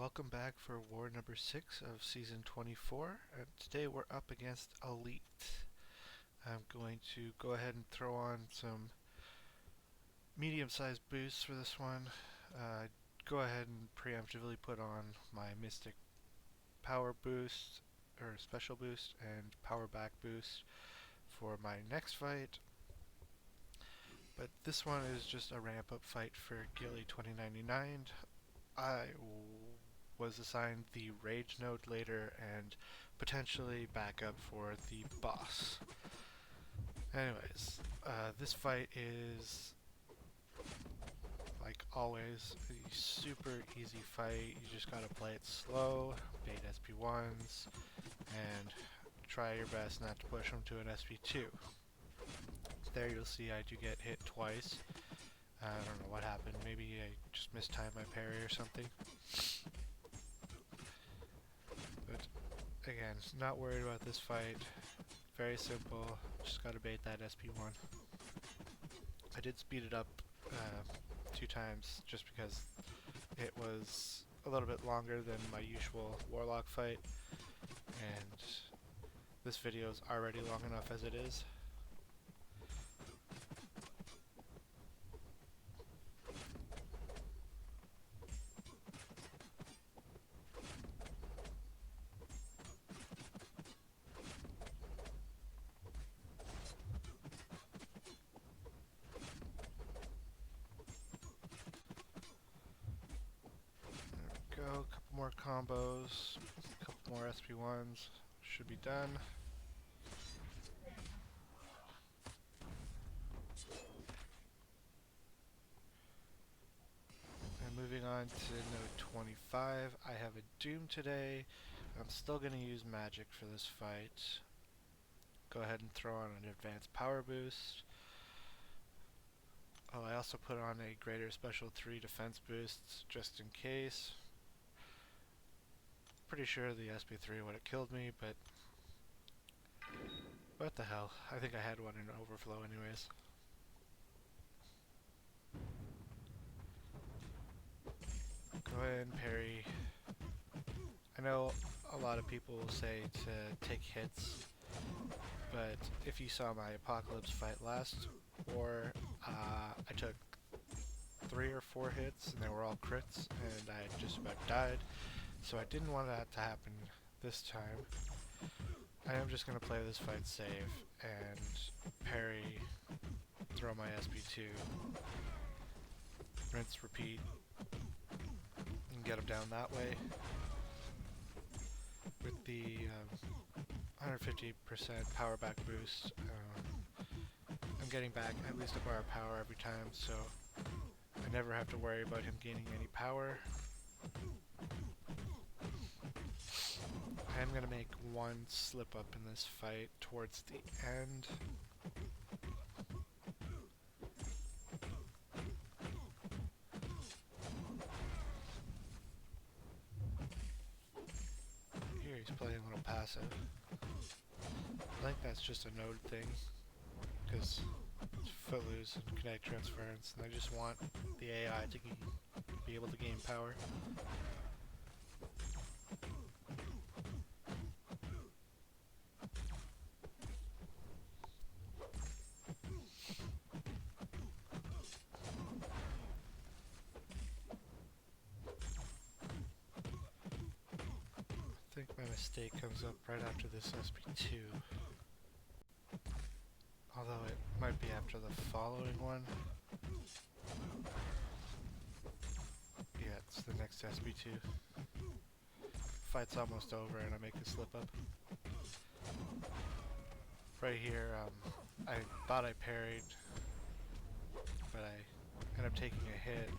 welcome back for war number 6 of season 24, and today we're up against Elite. I'm going to go ahead and throw on some medium-sized boosts for this one. Go ahead and preemptively put on my Mystic Power Boost, or Special Boost, and Power Back Boost for my next fight. But this one is just a ramp-up fight for Gilly 2099. I was assigned the Rage node later and potentially backup for the boss. Anyways, this fight is, like always, a super easy fight. You just gotta play it slow, bait SP1s, and try your best not to push them to an SP2. There you'll see I do get hit twice. I don't know what happened, maybe I just mistimed my parry or something. But again, not worried about this fight. Very simple, just gotta bait that SP1. I did speed it up 2 times just because it was a little bit longer than my usual Warlock fight, and this video is already long enough as it is. Go, a couple more combos, a couple more SP1s, should be done. And moving on to node 25, I have a Doom today. I'm still going to use magic for this fight. Go ahead and throw on an advanced power boost. Oh, I also put on a greater special 3 defense boosts just in case. Pretty sure the SP3 would have killed me, but what the hell. I think I had one in overflow anyways. Go ahead and parry. I know a lot of people will say to take hits, but if you saw my Apocalypse fight last war, I took 3 or 4 hits and they were all crits and I just about died. So I didn't want that to happen this time. I am just going to play this fight safe and parry, throw my SP2, rinse, repeat, and get him down that way. With the 150% power back boost, I'm getting back at least a bar of power every time, so I never have to worry about him gaining any power. I'm going to make one slip up in this fight towards the end. Here he's playing a little passive. I think that's just a node thing, because it's footloose and kinetic transference, and I just want the AI to be able to gain power. I think my mistake comes up right after this SP2. Although it might be after the following one. Yeah, it's the next SP2. Fight's almost over and I make a slip up. Right here, I thought I parried, but I ended up taking a hit.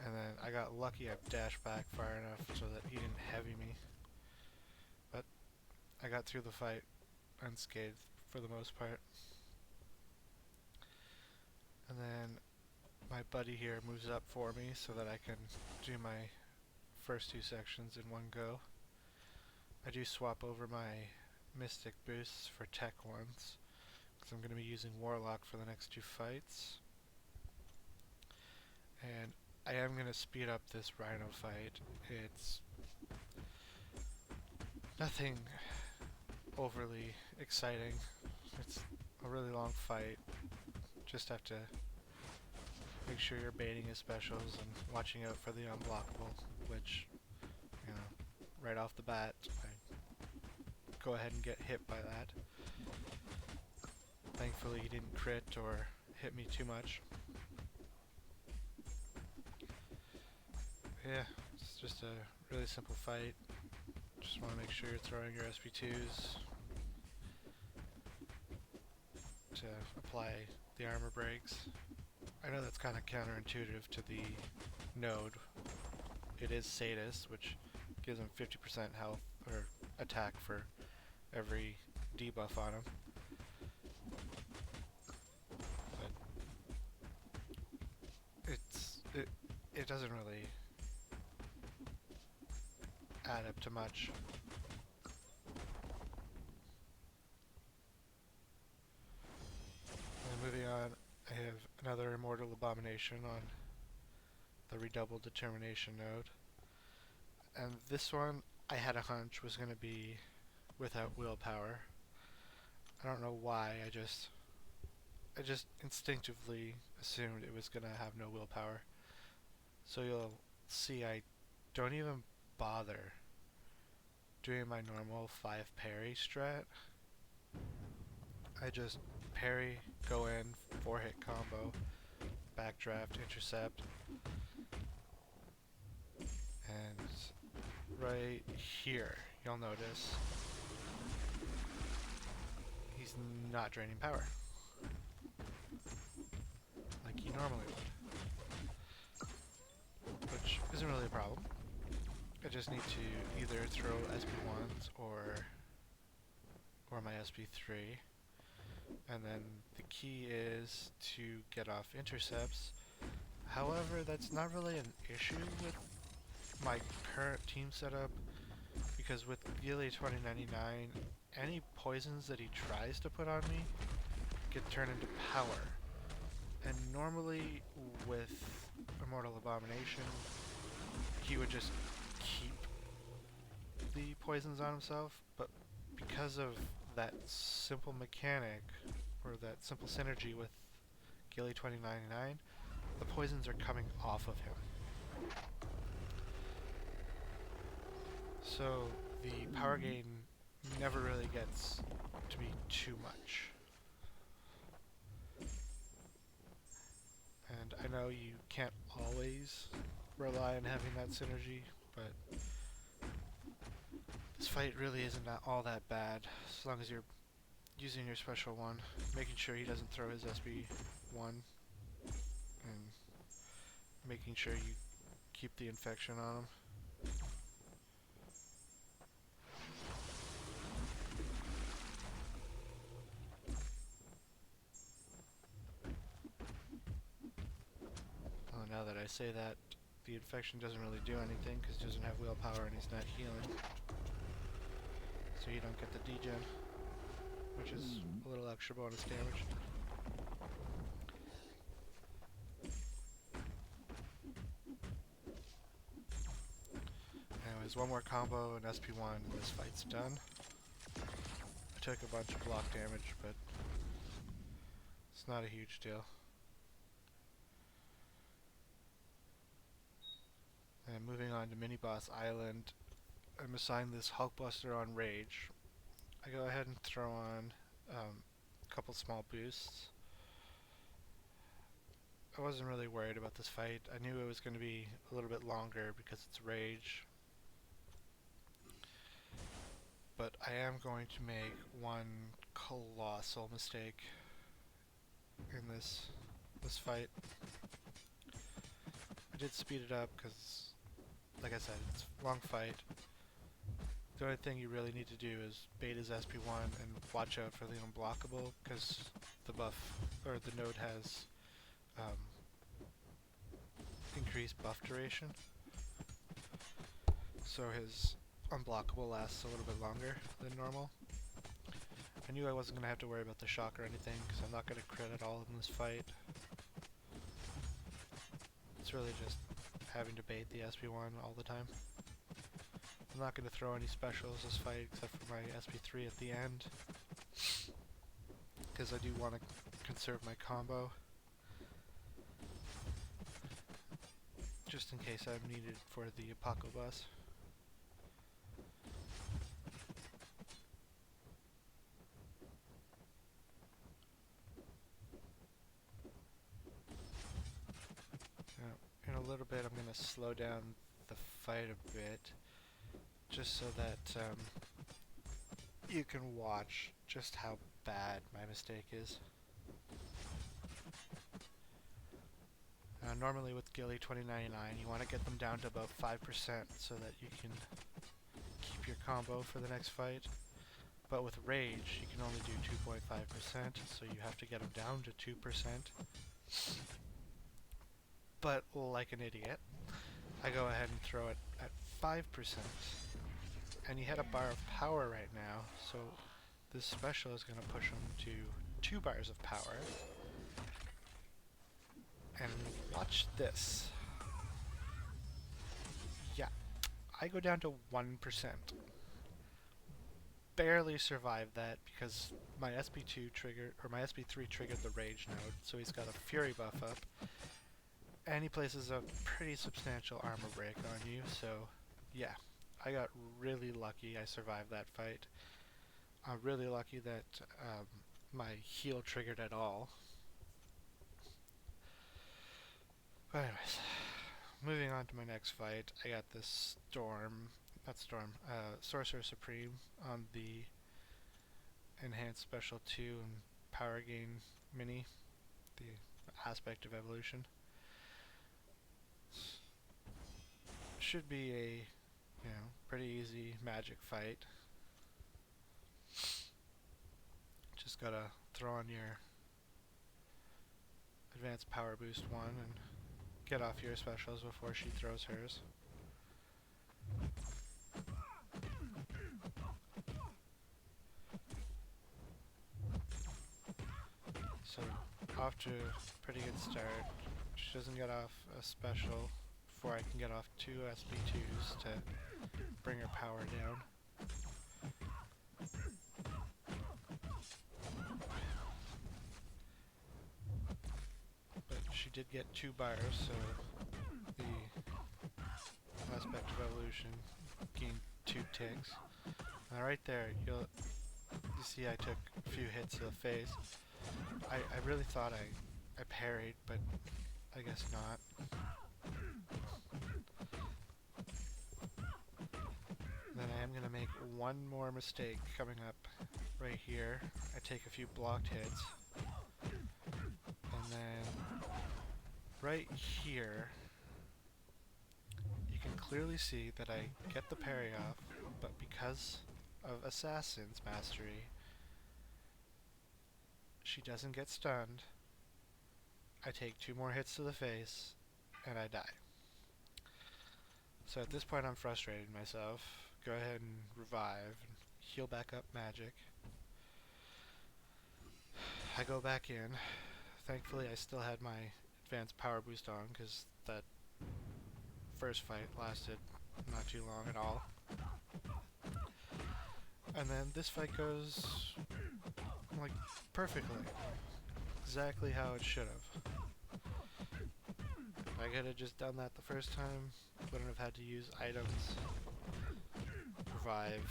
And then I got lucky, I dashed back far enough so that he didn't heavy me. But I got through the fight unscathed for the most part. And then my buddy here moves up for me so that I can do my first 2 sections in one go. I do swap over my Mystic boosts for tech ones, because I'm going to be using Warlock for the next 2 fights. And I am going to speed up this Rhino fight. It's nothing overly exciting. It's a really long fight. Just have to make sure you're baiting his specials and watching out for the unblockable, which, you know, right off the bat, I go ahead and get hit by that. Thankfully he didn't crit or hit me too much. Yeah, it's just a really simple fight. Just want to make sure you're throwing your SP2s to apply the armor breaks. I know that's kind of counterintuitive to the node. It is Sadist, which gives him 50% health or attack for every debuff on him. But it doesn't really add up to much. And moving on, I have another Immortal Abomination on the Redoubled Determination node. And this one, I had a hunch was going to be without willpower. I don't know why, I just instinctively assumed it was going to have no willpower. So you'll see I don't even bother doing my normal 5 parry strat. I just parry, go in, 4-hit combo, backdraft, intercept, and right here you'll notice he's not draining power like he normally would, which isn't really a problem. I just need to either throw SP1s or my SP3, and then the key is to get off intercepts. However, that's not really an issue with my current team setup, because with Gilly 2099, any poisons that he tries to put on me get turned into power. And normally with Immortal Abomination, he would just keep the poisons on himself, but because of that simple mechanic, or that simple synergy with Gilly 2099, the poisons are coming off of him. So the power gain never really gets to be too much. And I know you can't always rely on having that synergy, but this fight really isn't all that bad, as long as you're using your special one, making sure he doesn't throw his SB1, and making sure you keep the infection on him. Now that I say that, the infection doesn't really do anything because he doesn't have willpower and he's not healing. So you don't get the degen, which is a little extra bonus damage. Anyways, one more combo and SP1 and this fight's done. I took a bunch of block damage, but it's not a huge deal. And moving on to Miniboss Island, I'm assigned this Hulkbuster on Rage. I go ahead and throw on a couple small boosts. I wasn't really worried about this fight. I knew it was going to be a little bit longer because it's Rage. But I am going to make one colossal mistake in this fight. I did speed it up because, like I said, it's a long fight. The only thing you really need to do is bait his SP1 and watch out for the unblockable, because the buff, or the node has increased buff duration. So his unblockable lasts a little bit longer than normal. I knew I wasn't going to have to worry about the shock or anything, because I'm not going to crit at all in this fight. It's really just having to bait the SP1 all the time. I'm not going to throw any specials this fight except for my SP3 at the end, because I do want to conserve my combo, just in case I'm needed for the Apoco bus. In a little bit I'm going to slow down the fight a bit, just so that you can watch just how bad my mistake is. Normally with Ghillie 2099 you want to get them down to about 5% so that you can keep your combo for the next fight. But with Rage you can only do 2.5%, so you have to get them down to 2%. But like an idiot, I go ahead and throw it at 5%. And he had a bar of power right now, so this special is going to push him to 2 bars of power. And watch this. Yeah, I go down to 1%. Barely survived that because my SP2 triggered, or my SP3 triggered the Rage node, so he's got a Fury buff up. And he places a pretty substantial armor break on you, so yeah, I got really lucky I survived that fight. I'm really lucky that my heal triggered at all. But anyways, moving on to my next fight, I got this Sorcerer Supreme on the Enhanced Special 2 and Power Gain Mini, the aspect of evolution. Should be a, pretty easy magic fight. Just gotta throw on your advanced power boost 1 and get off your specials before she throws hers. So off to a pretty good start. She doesn't get off a special before I can get off 2 SP2s to bring her power down. But she did get 2 bars, so the aspect of evolution gained 2 ticks. And right there, you see I took a few hits to the face. I really thought I parried, but I guess not. Then I am going to make one more mistake coming up right here. I take a few blocked hits. And then right here, you can clearly see that I get the parry off, but because of Assassin's Mastery, she doesn't get stunned. I take 2 more hits to the face, and I die. So at this point I'm frustrated myself. Go ahead and revive and heal back up magic. I go back in. Thankfully I still had my advanced power boost on because that first fight lasted not too long at all. And then this fight goes like perfectly. Exactly how it should have. If I could have just done that the first time, wouldn't have had to use items, revive,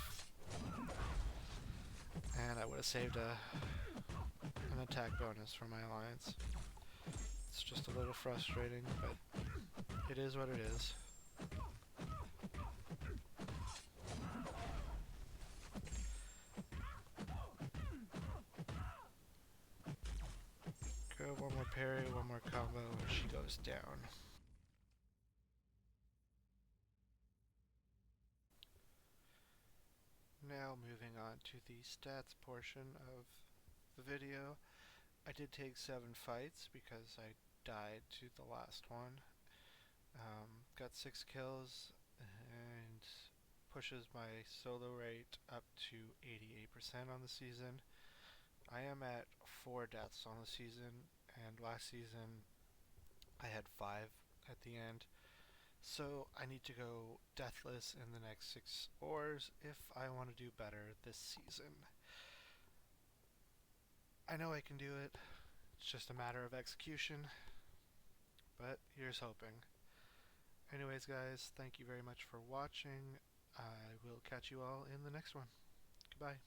and I would have saved an attack bonus for my alliance. It's just a little frustrating, but it is what it is. Go one more parry, one more combo, and she goes down. Now moving on to the stats portion of the video. I did take 7 fights because I died to the last one. Got 6 kills and pushes my solo rate up to 88% on the season. I am at 4 deaths on the season, and last season I had 5 at the end. So I need to go deathless in the next 6 ores if I want to do better this season. I know I can do it. It's just a matter of execution. But here's hoping. Anyways, guys, thank you very much for watching. I will catch you all in the next one. Goodbye.